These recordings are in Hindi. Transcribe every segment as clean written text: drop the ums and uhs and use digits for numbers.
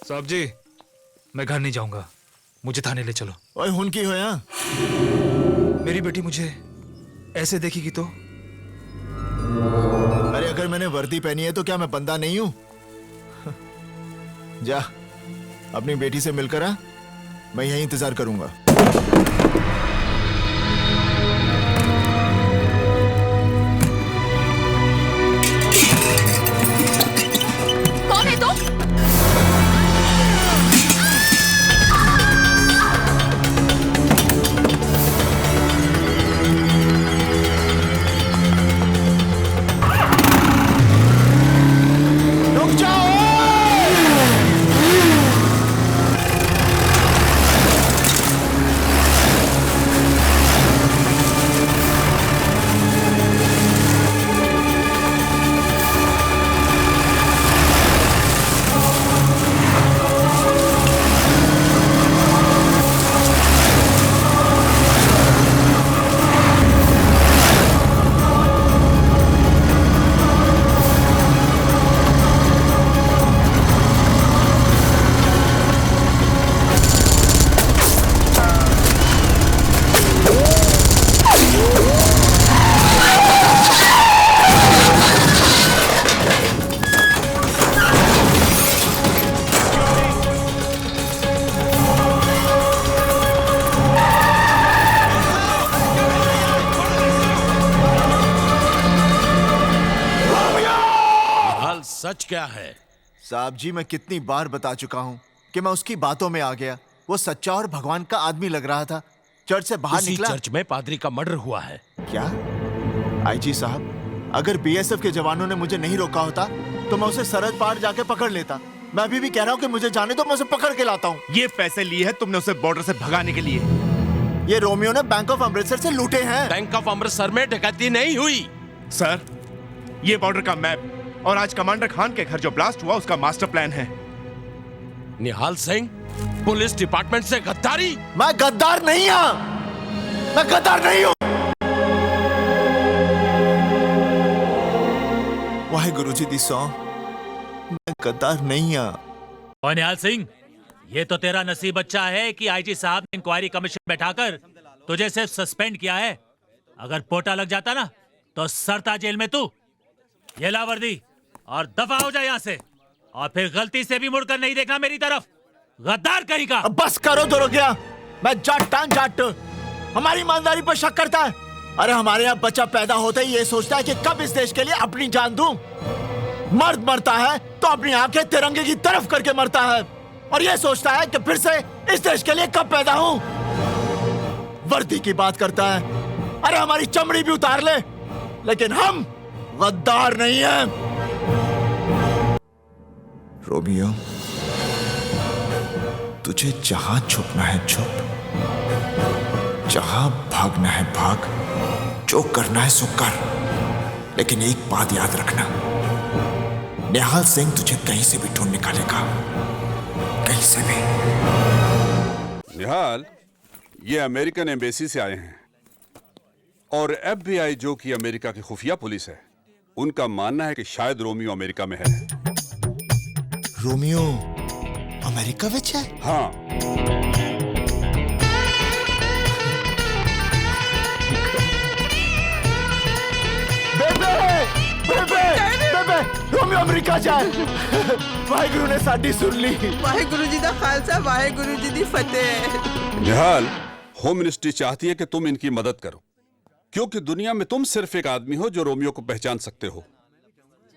साहब जी, मैं घर नहीं जाऊंगा, मुझे थाने ले चलो। ओए हुन की हो यहाँ? मेरी बेटी मुझे ऐसे देखेगी तो? अरे अगर मैंने वर्दी पहनी है तो क्या मैं बंदा नहीं हूं? जा अपनी बेटी से मिलकर आ, मैं यहीं इंतजार करूंगा। कौन है तुम? रुक जाओ! सच क्या है? साहब जी, मैं कितनी बार बता चुका हूं कि मैं उसकी बातों में आ गया। वो सच्चा और भगवान का आदमी लग रहा था। चर्च से बाहर उसी निकला। चर्च में पादरी का मर्डर हुआ है। क्या? आईजी साहब, अगर बीएसएफ के जवानों ने मुझे नहीं रोका होता तो मैं उसे सरहद पार जाके पकड़ लेता। मैं अभी भी कह रहा हूं कि मुझे जाने दो, मैं उसे पकड़ के लाता हूं। ये पैसे लिए हैं तुमने उसे बॉर्डर से भगाने के लिए। ये रोमियो ने बैंक ऑफ अमृतसर से लूटे हैं। बैंक ऑफ अमृतसर में डकैती नहीं हुई। सर, ये बॉर्डर का मैप और आज कमांडर खान के घर जो ब्लास्ट हुआ उसका मास्टर प्लान है। निहाल सिंह, पुलिस डिपार्टमेंट से गद्दारी? मैं गद्दार नहीं हूं। मैं गद्दार नहीं हूं। वाहे गुरुजी दी सौ, मैं गद्दार नहीं हूं। और निहाल सिंह, ये तो तेरा नसीब अच्छा है कि आईजी साहब ने इंक्वायरी कमीशन बैठाकर तुझे सिर्फ सस्पेंड किया है। अगर पोटा लग जाता ना तो सरता जेल में तू। ये ला वर्दी और दफा हो जाए यहाँ से, और फिर गलती से भी मुड़कर नहीं देखना मेरी तरफ। गद्दार कहीं का। अब बस करो तो रुक गया। मैं जाट हमारी ईमानदारी पर शक करता है। अरे हमारे यहाँ बच्चा पैदा होते ही ये सोचता है कि कब इस देश के लिए अपनी जान दूं। मर्द मरता है तो अपनी आंखें तिरंगे की तरफ करके मरता है, और ये सोचता है कि फिर से इस देश के लिए कब पैदा हूं। वर्दी की बात करता है। अरे हमारी चमड़ी भी उतार ले, लेकिन हम गद्दार नहीं हैं। रोमियो, तुझे जहां छुपना है छुप, जहां भागना है भाग, जो करना है सो कर, लेकिन एक बात याद रखना, निहाल सिंह तुझे कहीं से भी ढूंढ निकालेगा, कहीं से भी। निहाल, ये अमेरिकन एम्बेसी से आए हैं और FBI, जो कि अमेरिका की खुफिया पुलिस है, उनका मानना है कि शायद रोमियो अमेरिका में है। रोमियो अमेरिका विच है? हाँ। बेबे, बेबे, बेबे, रोमियो अमेरिका जाए। वाहेगुरु ने साडी सुन ली। वाहेगुरु जी दा खालसा, वाहेगुरु जी दी फतेह। निहाल, होम मिनिस्ट्री चाहती है कि तुम इनकी मदद करो, क्योंकि दुनिया में तुम सिर्फ एक आदमी हो जो रोमियो को पहचान सकते हो।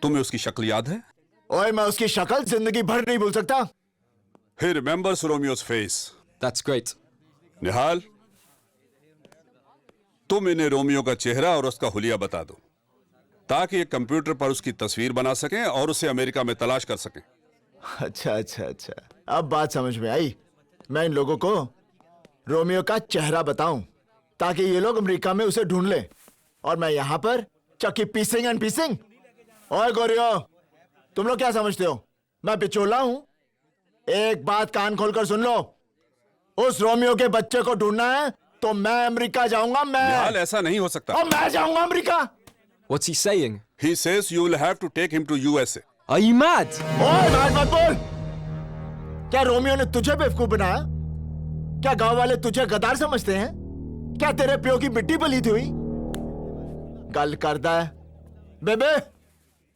तुम्हें उसकी शक्ल याद है? ओए, मैं उसकी शक्ल जिंदगी भर नहीं भूल सकता। He remembers Romeo's face. That's great. निहाल, तुम इन्हें रोमियो का चेहरा और उसका हुलिया बता दो, ताकि ये कंप्यूटर पर उसकी तस्वीर बना सकें और उसे अमेरिका में तलाश कर सकें। अच्छा, अब बात समझ में आई। मैं इन लोगों को रोमियो का चेहरा बताऊं, ताकि ये लोग अमेरिका में उसे ढूंढ ले, और मैं यहां पर चक्की पीसिंग एंड पीसिंग। ओए गोरियो, तुम लोग क्या समझते हो मैं बिचौला हूं? एक बात कान खोलकर सुन लो, उस रोमियो के बच्चे को ढूंढना है तो मैं अमेरिका जाऊंगा। निहाल, ऐसा नहीं हो सकता। और मैं जाऊंगा America. What's he saying? He says you will have to take him to USA. Are you mad? ओए, मत बोल। क्या रोमियो ने तुझे बेवकूफ बनाया? क्या गांव वाले तुझे गदार समझते हैं? क्या तेरे प्यो की मिट्टी पलीत हुई? गल करता है बेबे,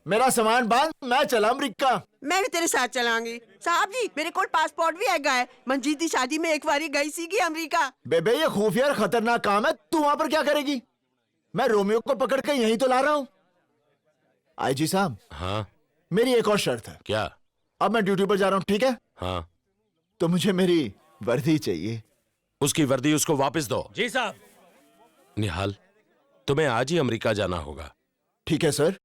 मेरा सामान बांध, मैं चला अमरीका। मैं भी तेरे साथ चलाऊंगी। साहब जी, मेरे को पासपोर्ट भी हैगा है। मंजीत की शादी में एक बारी गई सी अमेरिका। बेबे ये खुफिया और खतरनाक काम है, तू वहां पर क्या करेगी? मैं रोमियो को पकड़ के यहीं तो ला रहा हूं। आईजी साहब, हाँ मेरी एक और शर्त है। क्या? अब मैं ड्यूटी पर जा रहा हूं, ठीक है? हाँ, तो मुझे मेरी वर्दी चाहिए। उसकी वर्दी उसको वापस दो। जी साहब। निहाल, तुम्हें आज ही अमेरिका जाना होगा। ठीक है sir.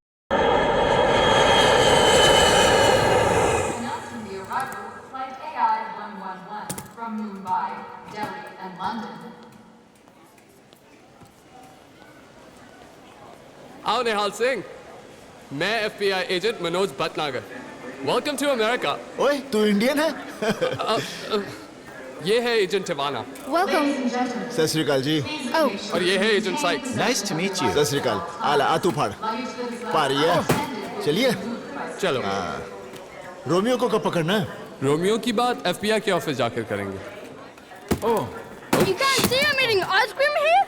Flight AI 111 from Mumbai, Delhi, and London. आओ निहाल सिंह, मैं FBI agent Manoj Bhatnagar. Welcome to America. ओए, तू इंडियन है? ये है एजेंट टिवाना Welcome. सत श्री अकाल जी। Oh, और ये है agent Sykes. Nice to meet you. Sat Sri अकाल। आला आ तू फाड़। पा रही है? चलिए। चलो, रोमियो को कब पकड़ना है? रोमियो की बात FBI के ऑफिस जाकर करेंगे। you can't see I'm eating ice cream here?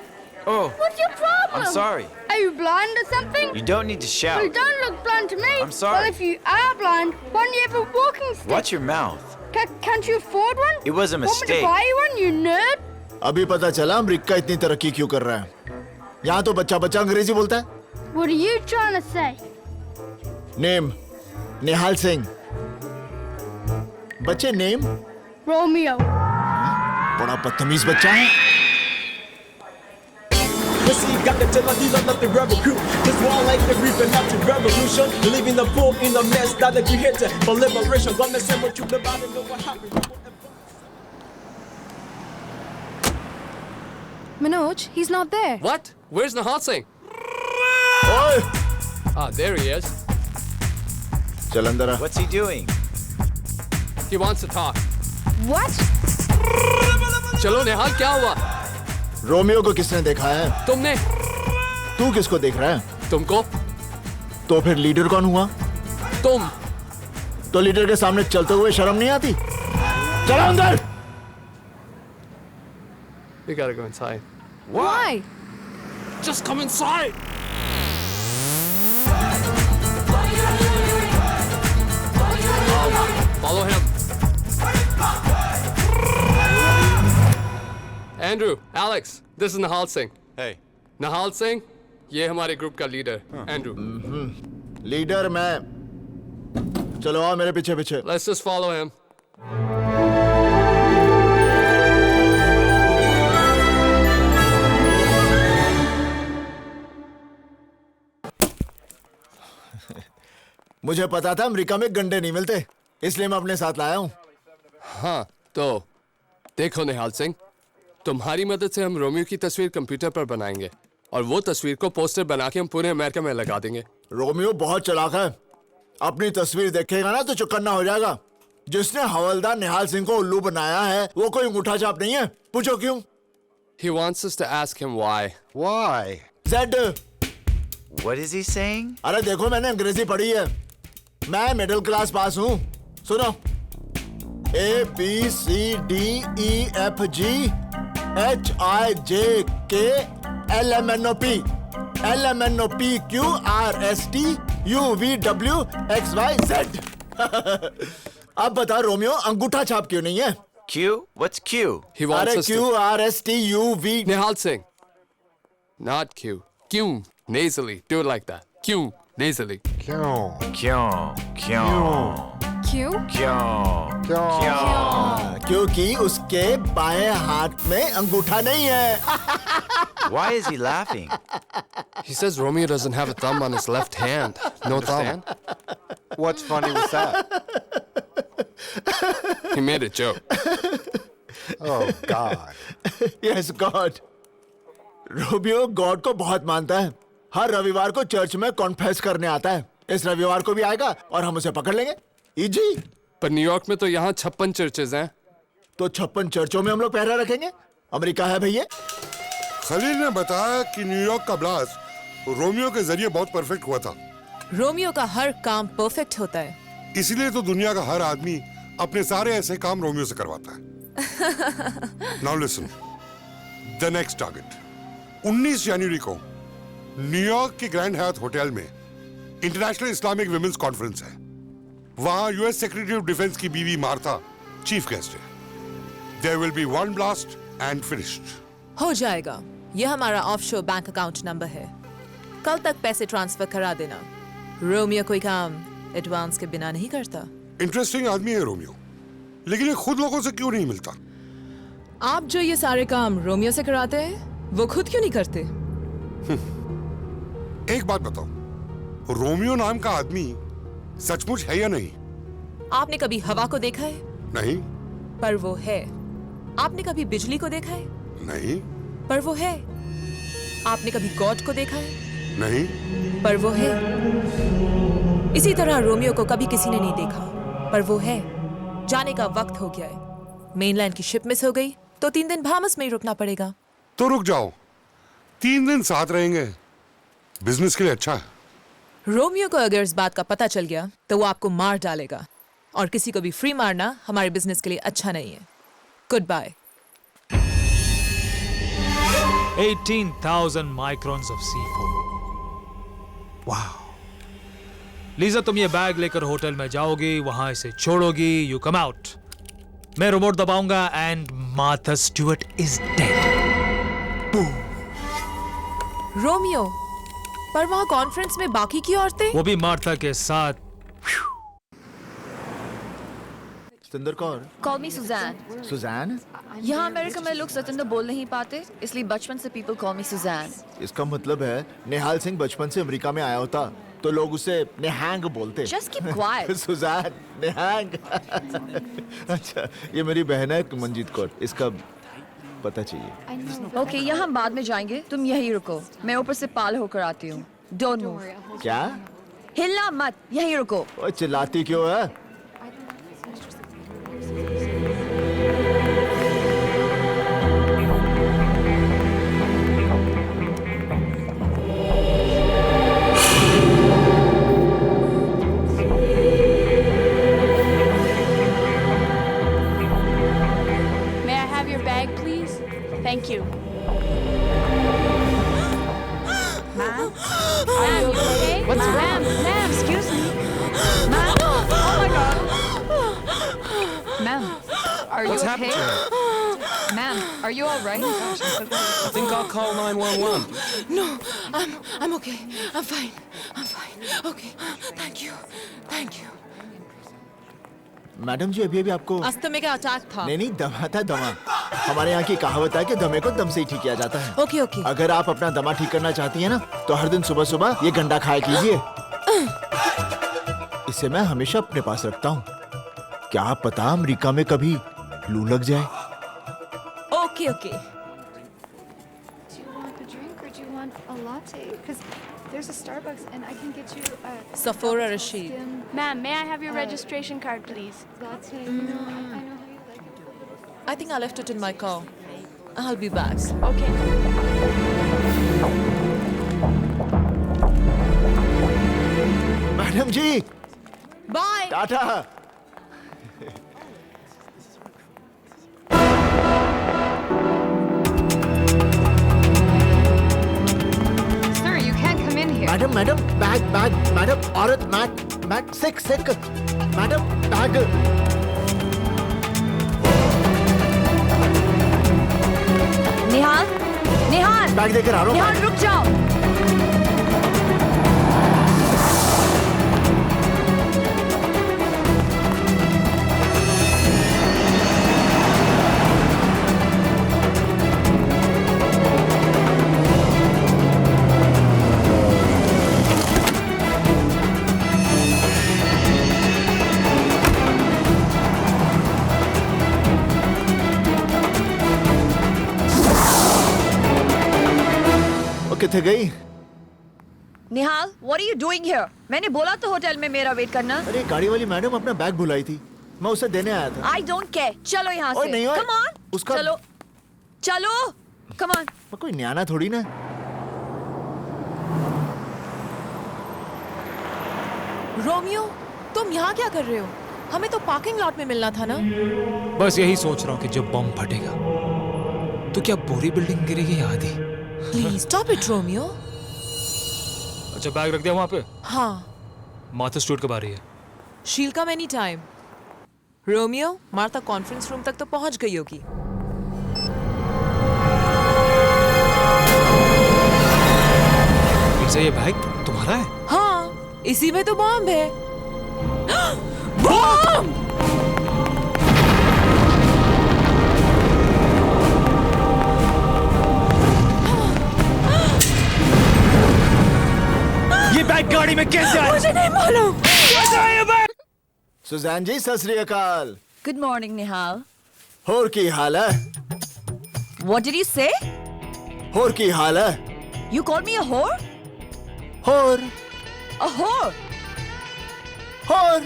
Oh, What's your problem? I'm sorry. Are you blind or something? You don't need to Well, you shout. don't look blind to me. I'm sorry. Well, if you are blind, why don't you have a walking stick? Watch your mouth. Can't you afford one? It was a Want me to mistake. buy you one, you nerd? अभी पता चला अमेरिका इतनी तरक्की क्यों कर रहा है। यहाँ तो बच्चा बच्चा अंग्रेजी बोलता है। What are you trying to say? Name Nihal Singh. बच्चे नेम? Romeo. बड़ा बदतमीज बच्चा है। Pussy got the Timothy on the rebel crew. This war like the reaping up to revolution. Leaving the poor in the mess that you hit for liberation. Gonna send what you live out and know what happened. Manoj, he's not there. What? Where's Nihal Singh? ओए, Ah, there he is. चल अंदर आ। What's he doing? He wants to talk. What? चलो निहाल, क्या हुआ? रोमियो को किसने देखा है? तुमने? तू किसको देख रहा है? तुमको? तो फिर लीडर कौन हुआ? तुम? तो लीडर के सामने चलते हुए शर्म नहीं आती? चलो अंदर। We gotta go inside. Why? Just come inside. Follow him. Andrew, Alex, this is Nihal Singh. Hey. Nihal Singh, ये हमारे ग्रुप का लीडर, Andrew. लीडर मैं। चलो आओ मेरे पीछे पीछे। Let's just follow him. मुझे पता था अमेरिका में गंडे नहीं मिलते, इसलिए मैं अपने साथ लाया हूँ। हाँ, तो देखो निहाल सिंह, तुम्हारी मदद से हम रोमियो की तस्वीर कंप्यूटर पर बनाएंगे और वो तस्वीर को पोस्टर बना के हम पूरे अमेरिका में लगा देंगे। रोमियो बहुत चालाक है, अपनी तस्वीर देखेगा ना तो चौकन्ना हो जाएगा। जिसने हवलदार निहाल सिंह को उल्लू बनाया है वो कोई अंगूठा छाप नहीं है। पूछो क्यों? He wants us to ask him why. Why? Z. What is he saying? अरे देखो, मैंने अंग्रेजी पढ़ी है, मैं मिडिल क्लास पास हूँ। सुनो, ABCDEFGHIJKLMNOP LMNOPQRSTUVWXYZ। अब बता रोमियो, अंगूठा छाप क्यों नहीं है? Q? What's Q? He wants अरे us to... QRSTUV। Nihal Singh. Not Q. Q. Nasally. Do it like that. Q. Nasally. Q. क्योंकि उसके बाएं हाथ में अंगूठा नहीं है। Why is he laughing? He says Romeo doesn't have a thumb on his left hand. No thumb. What's funny with that? He made a joke. Oh God. Yes, God. Romeo God को बहुत मानता है। हर रविवार को चर्च में कॉन्फेस करने आता है। इस रविवार को भी आएगा और हम उसे पकड़ लेंगे। इजी। पर न्यूयॉर्क में तो यहाँ 56 चर्चेज हैं। तो 56 चर्चों में हम लोग पहरा रखेंगे। अमेरिका है भैया। खलील ने बताया कि न्यूयॉर्क का ब्लास्ट रोमियो के जरिए बहुत परफेक्ट हुआ था। रोमियो का हर काम परफेक्ट होता है, इसलिए तो दुनिया का हर आदमी अपने सारे ऐसे काम रोमियो से करवाता है। Now listen, the next target 19 जनवरी को न्यूयॉर्क के ग्रैंड हयात होटल में इंटरनेशनल इस्लामिक विमेंस कॉन्फ्रेंस है। वहां यूएस सेक्रेटरी ऑफ डिफेंस की बीवी मार्था चीफ गेस्ट है। There will be one blast and finished. हो जाएगा। यह हमारा ऑफशोर बैंक अकाउंट नंबर है। कल तक पैसे ट्रांसफर करा देना। रोमियो कोई काम एडवांस के बिना नहीं करता। इंटरेस्टिंग आदमी है रोमियो, लेकिन ये खुद लोगों से क्यों नहीं मिलता? आप जो ये सारे काम रोमियो से कराते हैं, वो खुद क्यों नहीं करते? एक बात बताओ, रोमियो नाम का आदमी सचमुच है या नहीं? आपने कभी हवा को देखा है? नहीं। पर वो है। आपने कभी बिजली को देखा है? नहीं। पर वो है। आपने कभी गॉड को देखा है? नहीं। पर वो है। इसी तरह रोमियो को कभी किसी ने नहीं देखा, पर वो है। जाने का वक्त हो गया है। मेनलैंड की शिप मिस हो गई तो 3 दिन बाहामास में ही रुकना पड़ेगा। तो रुक जाओ, 3 दिन साथ रहेंगे, बिजनेस के लिए अच्छा है। रोमियो को अगर इस बात का पता चल गया तो वो आपको मार डालेगा, और किसी को भी फ्री मारना हमारे बिजनेस के लिए अच्छा नहीं है। Goodbye. 18,000 microns of C4। वाह। लीजा, तुम ये बैग लेकर होटल में जाओगी, वहां इसे छोड़ोगी, यू कम आउट। मैं रिमोट दबाऊंगा and Martha Stewart is dead. Romeo, पर वहां कॉन्फ्रेंस में बाकी की औरतें? वो भी मार्था के साथ। Satinder Kaur? Call me Suzanne. Suzanne? यहाँ अमेरिका में लोग सतिंदर बोल नहीं पाते, इसलिए बचपन से people call me Suzanne. इसका मतलब है निहाल सिंह बचपन से अमेरिका में आया होता तो लोग उसे नेहांग बोलते। Just keep quiet. सुजैन, नेहांग। अच्छा, ये मेरी बहन है मंजीत कौर, इसका पता चाहिए। Okay, यहाँ हम बाद में जाएंगे, तुम यहीं रुको, मैं ऊपर से पाल होकर आती हूँ। Don't move. क्या? हिलना मत, यहीं रुको। ओए, चिल्लाती क्यों है? Thank you. Ma'am? Ma'am, you okay? What's wrong? Ma'am, excuse me. Ma'am, oh my God. Ma'am, are you okay? Ma'am, are you all right? I think I'll call 911. No, I'm okay. I'm fine. I'm fine. Okay. Thank you. Thank you. Madam ji, अभी आपको अस्थमा का अटैक था। नहीं, दमा था, दमा। हमारे यहाँ की कहावत है कि दमे को दम से ही ठीक किया जाता है। Okay okay. अगर आप अपना दमा ठीक करना चाहती हैं ना, तो हर दिन सुबह सुबह ये गंडा खाया कीजिए। इसे मैं हमेशा अपने पास रखता हूँ। क्या पता अमेरिका में कभी लू लग जाए। Okay okay. There's a Starbucks and I can get you a Safora Rashid. Ma'am, may I have your registration card, please? Latte. No, I know how you like it. I think I left it in my car. I'll be back. Okay. Madam ji, bye. टाटा। Madam madam bag bag madam, औरत mag mag sick sick madam bag. Nihal, Nihal, bag देकर आ रहा हूँ। निहाल रुक जाओ। किथे गई? निहाल, what are you doing here? मैंने बोला तो होटल में मेरा वेट करना। अरे गाड़ी वाली मैडम अपना बैग भुलाई थी, मैं उसे देने आया था। I don't care. चलो यहाँ से। नहीं, Come on. उसका चलो, चलो, come on. मैं कोई न्याना थोड़ी ना। रोमियो, तुम यहाँ क्या कर रहे हो? हमें तो पार्किंग लॉट में मिलना था ना। बस यही सोच रहा हूँ कि जब बम फटेगा तो क्या पूरी बिल्डिंग गिरेगी या आधी? Please stop it Romeo. अच्छा बैग रख दिया वहां पे? हाँ। मार्था स्टूडियो कब आ रही है? शील कम any time. Romeo, Martha conference room तक तो पहुंच गई होगी। ये बैग तुम्हारा है? हाँ, इसी में तो बॉम्ब है। बॉम्ब! ये बैग गाड़ी में कैसे आया? मुझे नहीं मालूम। कैसे आया ये बैग? सुजैन जी सत श्री अकाल। Good morning, Nihal. होर की हाल है? What did you say? होर की हाल है? You called me a whore? होर। A whore? होर।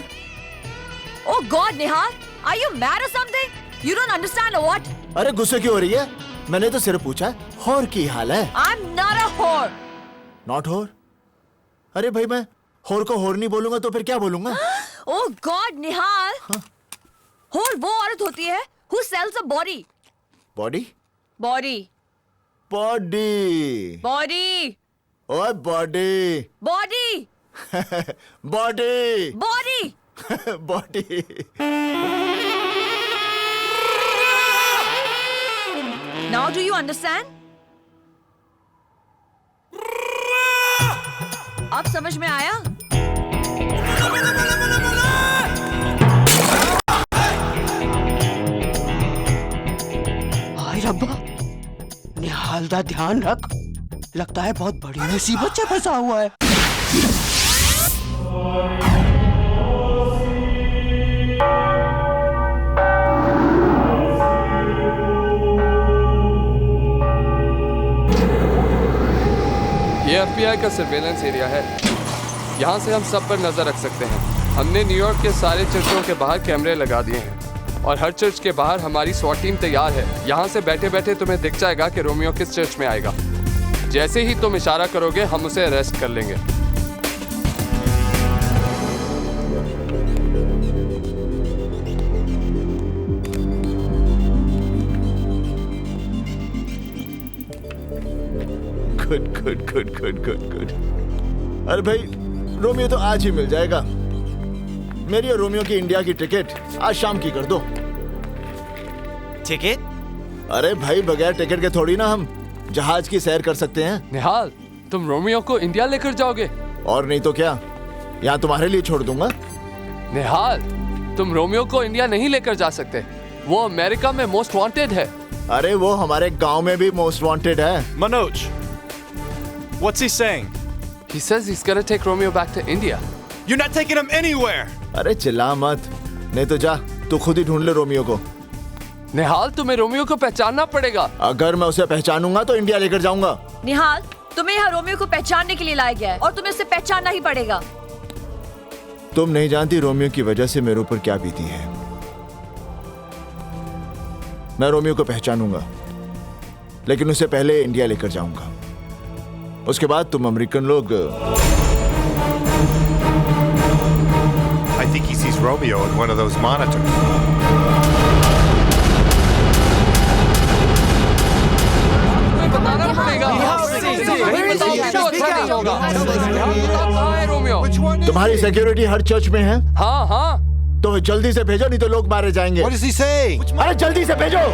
Oh God, Nihal, are you mad or something? You don't understand or what? अरे गुस्से क्यों हो रही है? मैंने तो सिर्फ पूछा होर की हाल है। I'm not a whore. Not होर? अरे भाई मैं होर को होर नहीं बोलूंगा तो फिर क्या बोलूंगा? Oh God, Nihal. Whore वो औरत होती है who sells a body. Body? Body. Body. Body. ओए body. Body. Body. Body. Body. Now do you understand? अब समझ में आया? हाय रब्बा, निहाल दा ध्यान रख। लगता है बहुत बड़ी मुसीबत से फंसा हुआ है। ये FBI का सर्वेलेंस एरिया है। यहाँ से हम सब पर नजर रख सकते हैं। हमने न्यूयॉर्क के सारे चर्चों के बाहर कैमरे लगा दिए हैं और हर चर्च के बाहर हमारी SWAT टीम तैयार है। यहाँ से बैठे बैठे तुम्हें दिख जाएगा कि रोमियो किस चर्च में आएगा। जैसे ही तुम इशारा करोगे हम उसे अरेस्ट कर लेंगे। Good good good good good good. अरे भाई रोमियो तो आज ही मिल जाएगा। मेरी और रोमियो की इंडिया की टिकट आज शाम की कर दो। टिकट? अरे भाई बगैर टिकट के थोड़ी ना हम जहाज की सैर कर सकते हैं। निहाल, तुम रोमियो को इंडिया लेकर जाओगे? और नहीं तो क्या, यहाँ तुम्हारे लिए छोड़ दूंगा। निहाल, तुम रोमियो को इंडिया नहीं लेकर जा सकते। वो अमेरिका में मोस्ट वांटेड है। अरे वो हमारे गांव में भी मोस्ट वांटेड है। Manoj, what's he saying? He says he's gonna take Romeo back to India. You're not taking him anywhere. अरे चिल्ला मत, नहीं तो जा तू खुद ही ढूंढ ले रोमियो को। निहाल, तुम्हें रोमियो को पहचानना पड़ेगा। अगर मैं उसे पहचानूंगा तो इंडिया लेकर जाऊंगा। निहाल, तुम्हें यहाँ रोमियो को पहचानने के लिए लाया गया है और तुम्हें उसे पहचानना ही पड़ेगा। तुम नहीं जानती रोमियो की वजह से मेरे ऊपर क्या बीती है। मैं रोमियो को पहचानूंगा, लेकिन उससे पहले इंडिया लेकर जाऊंगा। उसके बाद तुम अमेरिकन लोग। I think he sees Romeo in one of those monitors. बताना पड़ेगा। तुम्हारी सिक्योरिटी हर चर्च में है? हाँ हाँ। तो जल्दी से भेजो, नहीं तो लोग मारे जाएंगे। What does he say? अरे जल्दी से भेजो।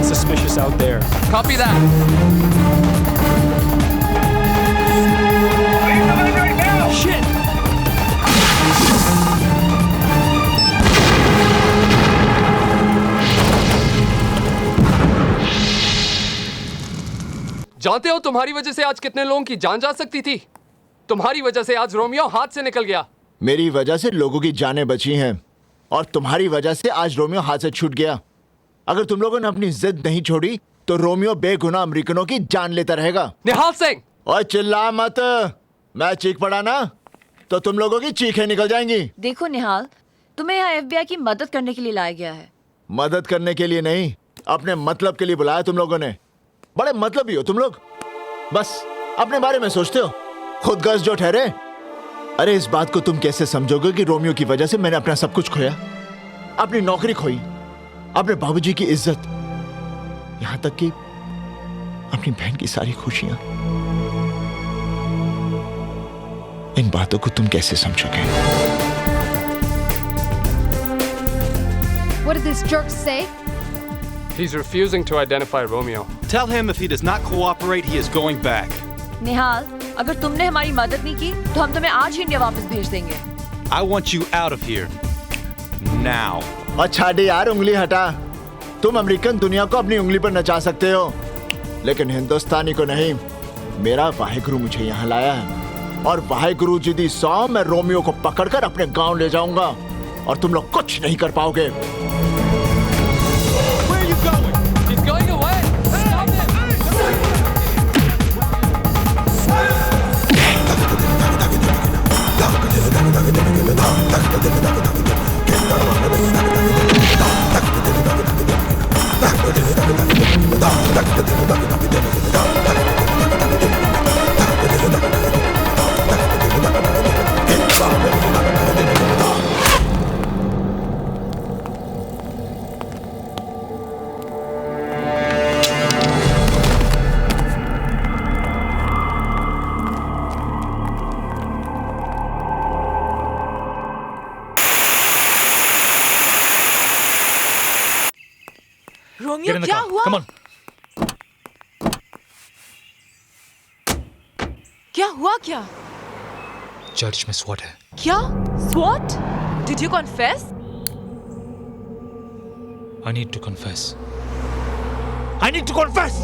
Suspicious out there. Copy that. Shit! जानते हो तुम्हारी वजह से आज कितने लोगों की जान जा सकती थी? तुम्हारी वजह से आज रोमियो हाथ से निकल गया। मेरी वजह से लोगों की जानें बची हैं और तुम्हारी वजह से आज रोमियो हाथ से छूट गया। अगर तुम लोगों ने अपनी जिद नहीं छोड़ी तो रोमियो बेगुनाह अमेरिकनों की जान लेता रहेगा। निहाल सिंह! और चिल्ला मत, मैं चीख पड़ा ना तो तुम लोगों की चीखें निकल जाएंगी। देखो निहाल, तुम्हें यहाँ FBI की मदद करने के लिए लाया गया है। मदद करने के लिए नहीं, अपने मतलब के लिए बुलाया तुम लोगों ने। बड़े मतलबी हो तुम लोग, बस अपने बारे में सोचते हो, खुदगर्ज जो ठहरे। अरे इस बात को तुम कैसे समझोगे कि रोमियो की वजह से मैंने अपना सब कुछ खोया, अपनी नौकरी खोई, अपने बाबूजी की इज्जत, यहां तक कि अपनी बहन की सारी खुशियां। इन बातों को तुम कैसे समझोगे? What did this jerk say? He's refusing to identify Romeo. Tell him if he does not cooperate, he is going back. निहाल, अगर तुमने हमारी मदद नहीं की तो हम तुम्हें आज ही इंडिया वापस भेज देंगे। I want you out of here. Now. अच्छा डी यार, उंगली हटा। तुम अमेरिकन दुनिया को अपनी उंगली पर नचा सकते हो, लेकिन हिंदुस्तानी को नहीं। मेरा वाहेगुरु मुझे यहाँ लाया है और वाहेगुरु जी दी सौ मैं रोमियो को पकड़कर अपने गांव ले जाऊंगा और तुम लोग कुछ नहीं कर पाओगे। Where are you going? He's going away. Stop him. Romeo, क्या हुआ? Come on. क्या हुआ क्या? चर्च में स्वॉट है। क्या? SWAT? Did you confess? I need to confess. I need to confess.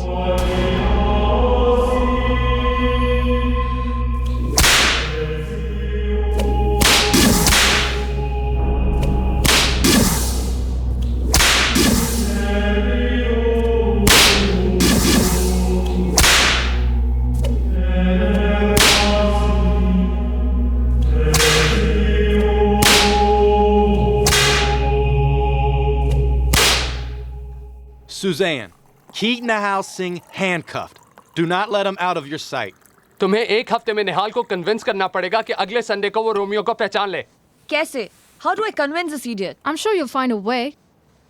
Suzanne, keep Nihal Singh handcuffed. Do not let him out of your sight. तुम्हें एक हफ्ते में निहाल को कन्विंस करना पड़ेगा कि अगले संडे को वो रोमियो को पहचान ले। कैसे? How do I convince this idiot? I'm sure you'll find a way.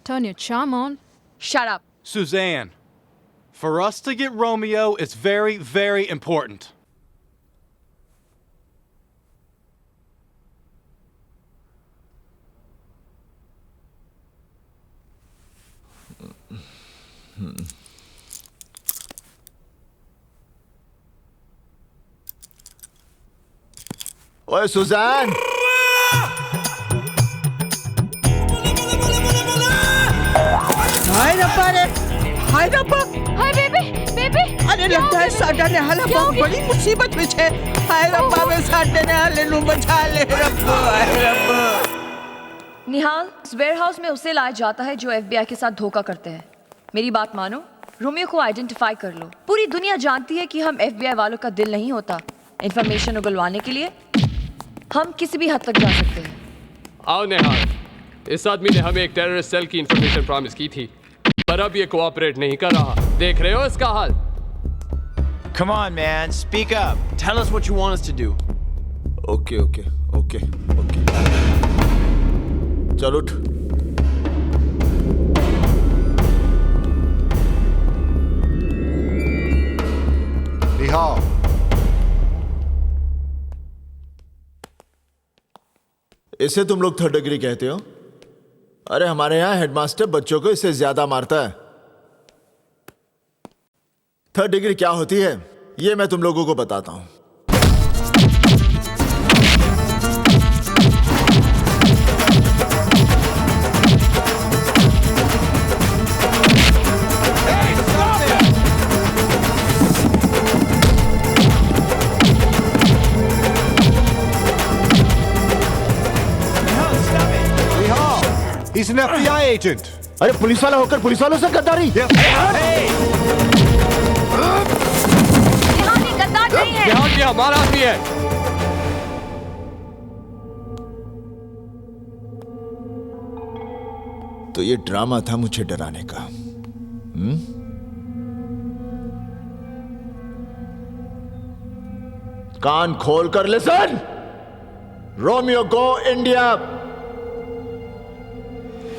Turn your charm on. Shut up. Suzanne, for us to get Romeo, it's very, very important. ओए सुजान, हाय रब्बा रे, हाय रब्बा, हाय बेबी, बेबी। अरे लगता है साडा ने हाल बहुत बड़ी मुसीबत में है। हाय रब्बा, मैं साडे ने हाल नु बचा ले रब्बा, हाय रब्बा। निहाल, इस वेयरहाउस में उसे लाया जाता है जो FBI के साथ धोखा करते हैं। मेरी बात मानो, रोमियो को आइडेंटिफाई कर लो। पूरी दुनिया जानती है कि हम FBI वालों का दिल नहीं होता। इंफॉर्मेशन उगलवाने के लिए हम किसी भी हद तक जा सकते हैं। आओ निहाल, इस आदमी ने हमें एक टेररिस्ट सेल की इंफॉर्मेशन प्रॉमिस की थी, पर अब ये कोऑपरेट नहीं कर रहा। देख रहे हो इसका हाल? Come on, man. Speak up. Tell us what you want us to do. Okay. चल उठ। निहाल, इसे तुम लोग थर्ड डिग्री कहते हो? अरे हमारे यहाँ हेडमास्टर बच्चों को इससे ज्यादा मारता है। थर्ड डिग्री क्या होती है ये मैं तुम लोगों को बताता हूं। He's an FBI agent. अरे पुलिस वाला होकर पुलिस वालों से गद्दारी? निहाल ये गद्दार नहीं है। निहाल ये हमारा आदमी है। तो ये ड्रामा था मुझे डराने का। कान खोल कर listen. Romeo go India.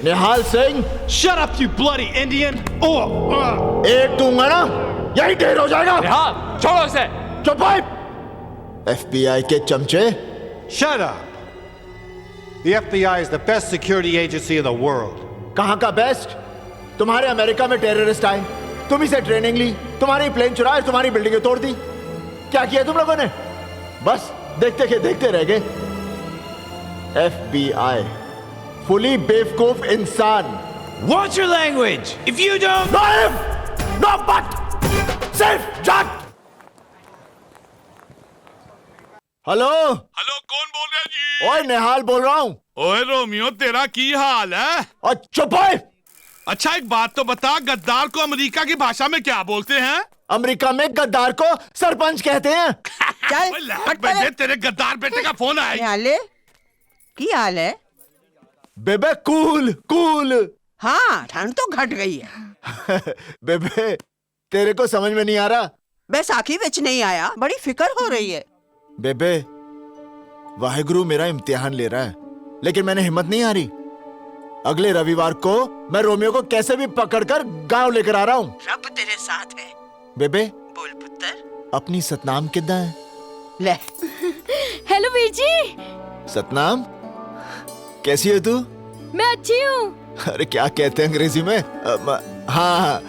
Nihal Singh. Shut up, you bloody Indian! एक दूंगा ना, यही ढेर हो जाएगा। निहाल, छोड़ो इसे। चुप भाई। FBI के चमचे। Shut up. The FBI is the best security agency in the world. कहां का बेस्ट? तुम्हारे अमेरिका में टेररिस्ट आए, तुम इसे ट्रेनिंग ली, तुम्हारी प्लेन चुराए, तुम्हारी बिल्डिंगें तोड़ दी। क्या किया तुम लोगों ने? बस देखते के देखते रह गए। FBI फुली बेवकूफ इंसान। Watch your language. If you don't. No if, no but, सिर्फ जट। हेलो हेलो, कौन बोल रहा है जी? ओए निहाल बोल रहा हूँ। ओए रोमियो, तेरा की हाल है? और चुप है। अच्छा एक बात तो बता, गद्दार को अमेरिका की भाषा में क्या बोलते हैं? अमेरिका में गद्दार को सरपंच कहते हैं। चल तेरे गद्दार बेटे का फोन आया। निहाले की हाल है? बेबे कूल कूल। हाँ ठंड तो घट गई है। बेबे तेरे को समझ में नहीं आ रहा? बैसाखी विच नहीं आया, बड़ी फिक्र हो रही है। बेबे वाहेगुरु मेरा इम्तिहान ले रहा है, लेकिन मैंने हिम्मत नहीं हारी। अगले रविवार को मैं रोमियो को कैसे भी पकड़कर गांव लेकर आ रहा हूँ। रब तेरे साथ है। बेबे बोल पुत्र। अपनी सतनाम कितना है? ले। हेलो वीर जी। सतनाम कैसी है तू? मैं अच्छी हूँ। अरे क्या कहते हैं अंग्रेजी में? हाँ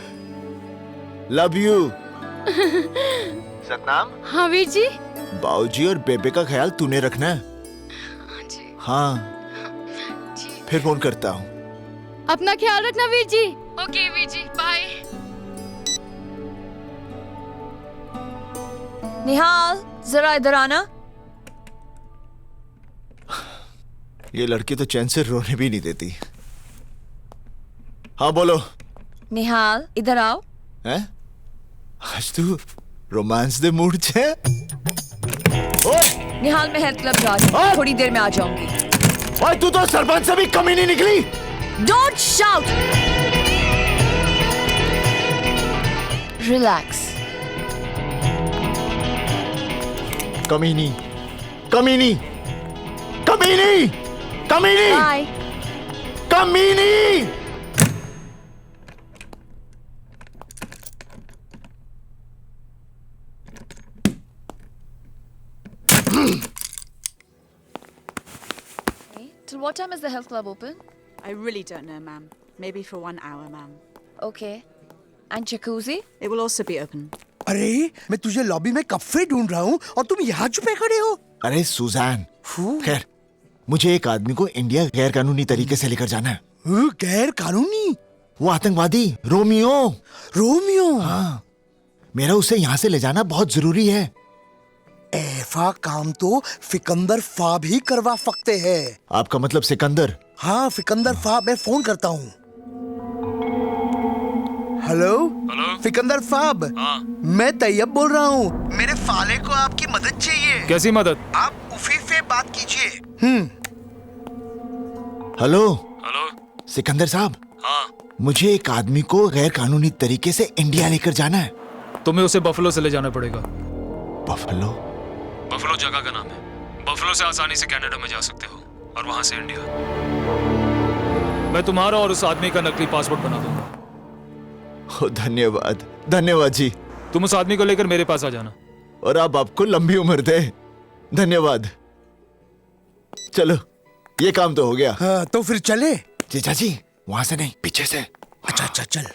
लव यू। सतनाम। हाँ वीर जी। बाऊजी और बेबे का ख्याल तूने रखना है। हाँ फिर फोन करता हूँ। अपना ख्याल रखना वीर जी। Okay Veer ji, bye. निहाल जरा इधर आना। ये लड़की तो चैन से रोने भी नहीं देती। हाँ बोलो। निहाल इधर आओ। हैं? आज तू रोमांस दे मूड छे? निहाल मैं हेल्थ क्लब जा रही हूँ, थोड़ी देर में आ जाऊंगी। ओए तू तो सरपंच से भी कमी नहीं निकली। Don't shout. Relax. कमीनी, कमीनी, कमीनी, कमीनी, Bye. कमीनी। Till what time is the health club open? I really don't know, ma'am. Maybe for 1 hour, ma'am. Okay. And jacuzzi? It will also be open. अरे मैं तुझे लॉबी में कब से ढूंढ रहा हूँ और तुम यहाँ छुपे खड़े हो। अरे सुजान, खैर मुझे एक आदमी को इंडिया गैर कानूनी तरीके से लेकर जाना है। गैर कानूनी? वो आतंकवादी रोमियो। रोमियो? हाँ, मेरा उसे यहाँ से ले जाना बहुत जरूरी है। ऐसा काम तो फिकंदर फा भी करवा सकते हैं। आपका मतलब सिकंदर? हाँ फिकंदर फा, मैं फोन करता हूँ। हेलो हेलो फिकंदर फाब। हाँ। मैं तैयब बोल रहा हूँ। मेरे फाले को आपकी मदद चाहिए। कैसी मदद? आप उफी से बात कीजिए। हेलो हेलो सिकंदर साहब। हाँ मुझे एक आदमी को गैर कानूनी तरीके से इंडिया लेकर जाना है। तुम्हें उसे बफलो से ले जाना पड़ेगा। बफलो? बफलो जगह का नाम है। बफलो से आसानी से कनाडा में जा सकते हो और वहां से इंडिया। मैं तुम्हारा और उस आदमी का नकली पासपोर्ट बना दूंगा। धन्यवाद धन्यवाद जी। तुम उस आदमी को लेकर मेरे पास आ जाना। और आप आपको लंबी उम्र दे। धन्यवाद। चलो ये काम तो हो गया। हाँ, तो फिर चले। जीजा जी वहां से नहीं, पीछे से। अच्छा अच्छा चल।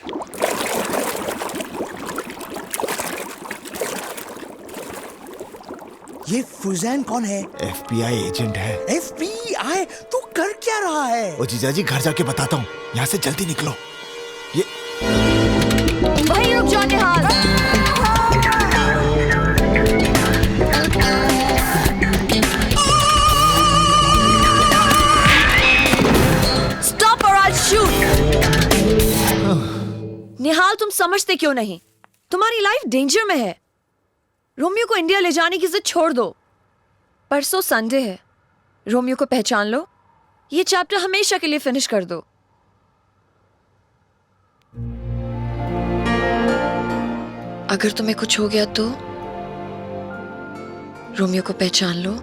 ये फुजैन कौन है? FBI एजेंट है। FBI? तू कर क्या रहा है? ओ जीजा जी घर जाके बताता हूँ, यहाँ से जल्दी निकलो। ये वहीं रुक जाओ निहाल। Stop or I'll तुम समझते क्यों नहीं? तुम्हारी लाइफ डेंजर में है। रोमियो को इंडिया ले जाने की जिद छोड़ दो। परसों संडे है। रोमियो को पहचान लो, ये चैप्टर हमेशा के लिए फिनिश कर दो। अगर तुम्हें कुछ हो गया तो रोमियो को पहचान लो।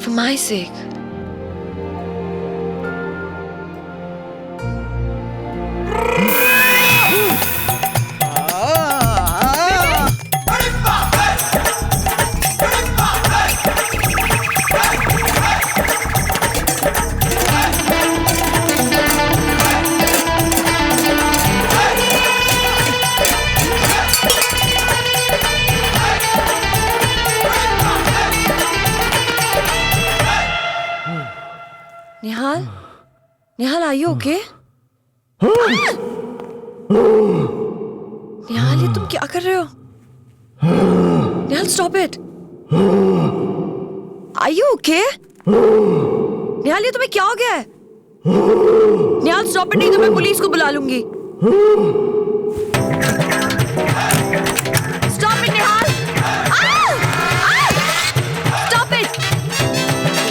For my sake. Nihal, Nihal, are you okay? निहाल, ये तुम क्या कर रहे हो? निहाल, stop it. Are you okay? निहाल, ये तुम्हें क्या हो गया है? निहाल, stop it, नहीं तो मैं पुलिस को बुला लूंगी। Stop it, Nihal! Stop it!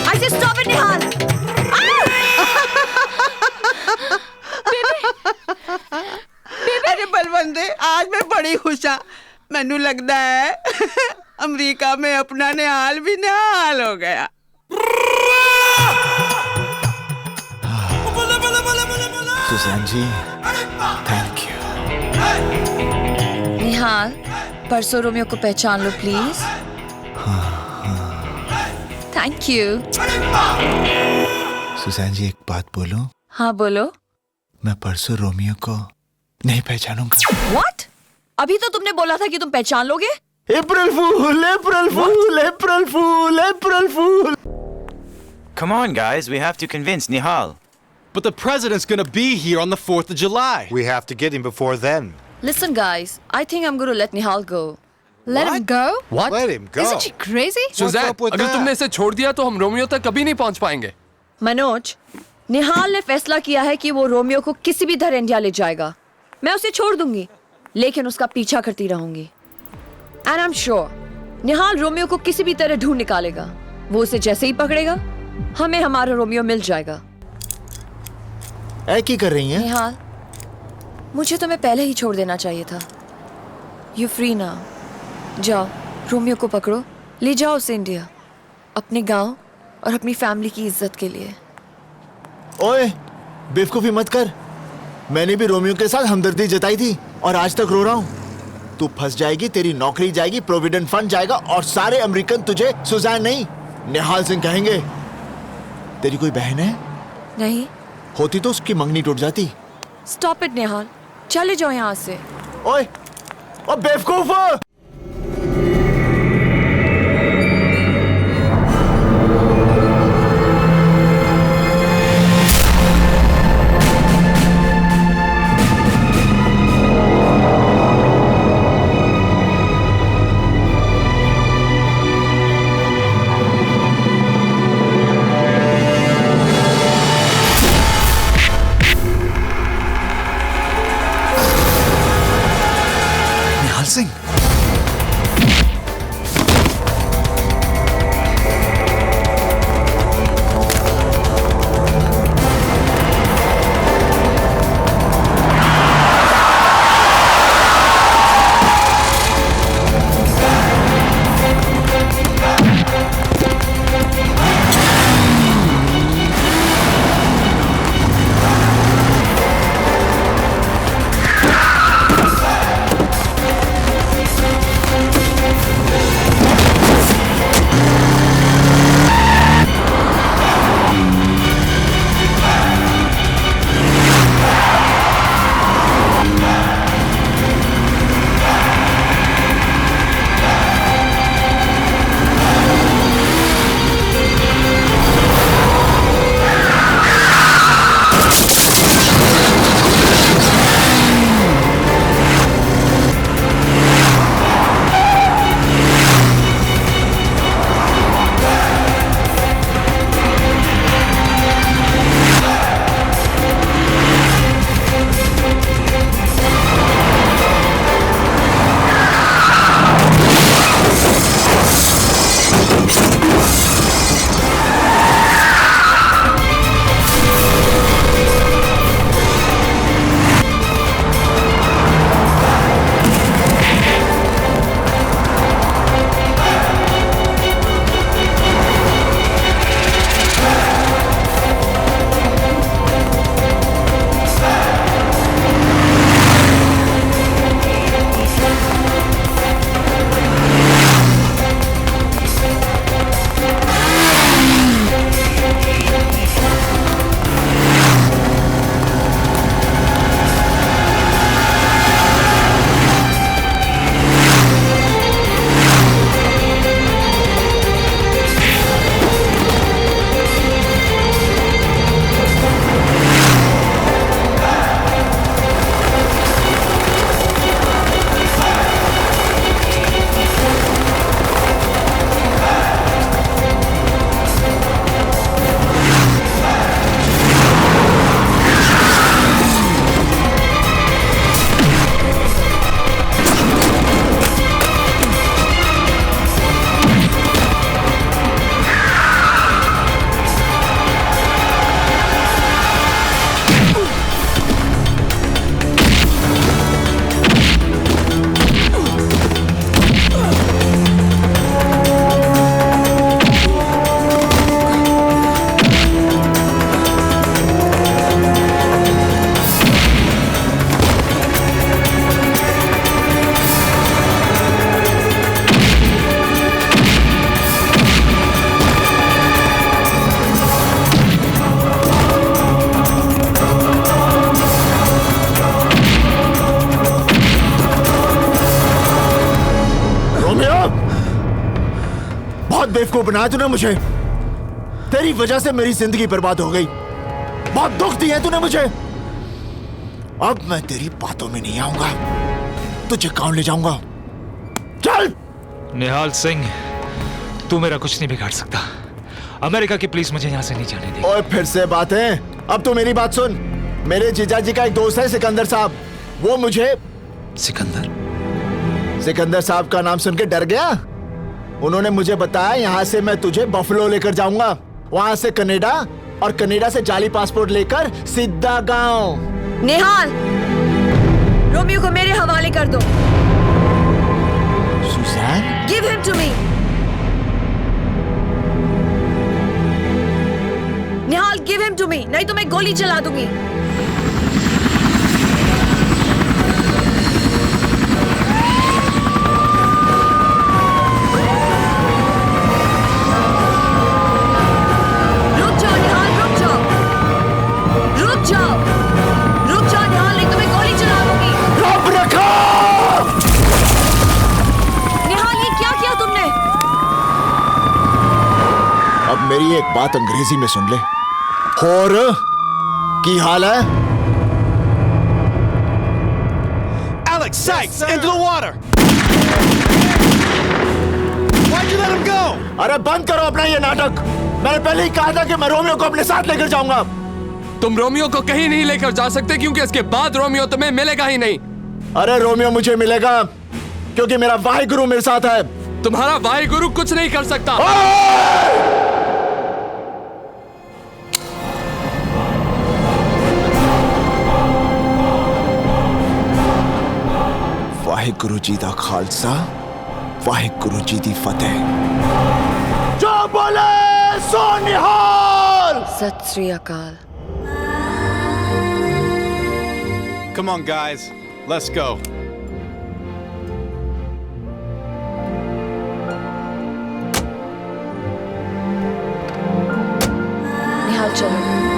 I said stop it, निहाल! अरे बलवंते, आज मैं बड़ी खुश हाँ। मैनू लगता है अमेरिका में अपना निहाल भी निहाल हो गया। Susan ji, thank you. Nihal, परसों रोमियो को पहचान लो please. Thank you. Susan ji, एक बात बोलूं? हाँ बोलो। मैं परसों रोमियो को नहीं पहचानूंगा। What? अभी तो तुमने बोला था कि तुम पहचान लोगे। अप्रैल फूल, अप्रैल फूल, अप्रैल फूल, अप्रैल फूल। Come on, guys, we have to convince Nihal. But the president's gonna be here on the 4th of July. We have to get him before then. Listen, guys, I think I'm going to let Nihal go. Let him go? What? Let him go. Isn't she crazy? Suzanne, अगर तुमने इसे छोड़ दिया तो हम रोमियो तक कभी नहीं पहुंच पाएंगे। मनोज, निहाल ने फैसला किया है कि वो रोमियो को किसी भी तरह इंडिया ले जाएगा। मैं उसे छोड़ दूंगी, लेकिन उसका पीछा करती रहूंगी। And I'm sure, Nihal Romeo को किसी भी तरह ढूंढ निकालेगा। वो उसे जैसे ही पकड़ेगा, हमें हमारा रोमियो मिल जाएगा। ऐ की कर रही हैं? निहाल, मुझे तुम्हें पहले ही छोड़ देना चाहिए था। You free now. जाओ, रोमियो को पकड़ो, ले जाओ उसे इंडिया, अपने गांव और अपनी फैमिली की इज्जत के लिए। ओए, बेवकूफी मत कर। मैंने भी रोमियो के साथ हमदर्दी जताई थी और आज तक रो रहा हूँ। तू फंस जाएगी, तेरी नौकरी जाएगी, प्रोविडेंट फंड जाएगा और सारे अमेरिकन तुझे सुजैन नहीं, निहाल सिंह कहेंगे। तेरी कोई बहन है? नहीं। होती तो उसकी मंगनी टूट जाती। Stop it, निहाल, चले जाओ यहाँ से। ओए, ओ बेवकूफ! सिंह बेवकूफ बनाया तूने मुझे। तेरी वजह से मेरी जिंदगी बर्बाद हो गई। बहुत दुख दिए तूने मुझे। अब मैं तेरी बातों में नहीं आऊंगा। तुझे कौन ले जाऊंगा? चल। निहाल सिंह, तू मेरा कुछ नहीं बिगाड़ सकता। अमेरिका की पुलिस मुझे यहाँ से नहीं जाने देगी। ओए फिर से बातें। अब तू मेरी बात सुन। मेरे जीजाजी का एक दोस्त है सिकंदर साहब। वो मुझे सिकंदर साहब का नाम सुन के डर गया। उन्होंने मुझे बताया यहाँ से मैं तुझे बफलो लेकर जाऊंगा, वहां से कनाडा, और कनाडा से जाली पासपोर्ट लेकर सीधा गांव। निहाल, रोमियो को मेरे हवाले कर दो। Suzanne, give him to me. Nihal, give him to me, नहीं तो मैं गोली चला दूंगी। मेरी एक बात अंग्रेजी में सुन ले। और की हाल है? Alex, Sykes, into the water! Why'd you let him go? अरे बंद करो अपना ये नाटक। मैंने पहले ही कहा था कि मैं रोमियो को अपने साथ लेकर जाऊंगा। तुम रोमियो को कहीं नहीं लेकर जा सकते क्योंकि इसके बाद रोमियो तुम्हें मिलेगा ही नहीं। अरे रोमियो मुझे मिलेगा क्योंकि मेरा वाहिगुरु मेरे साथ है। तुम्हारा वाहिगुरु कुछ नहीं कर सकता। वाहिगुरु जी दा खालसा, वाहिगुरु जी दी फतेह। जो बोले सो निहाल। सत श्री अकाल। Come on, guys. Let's go. निहाल चलो।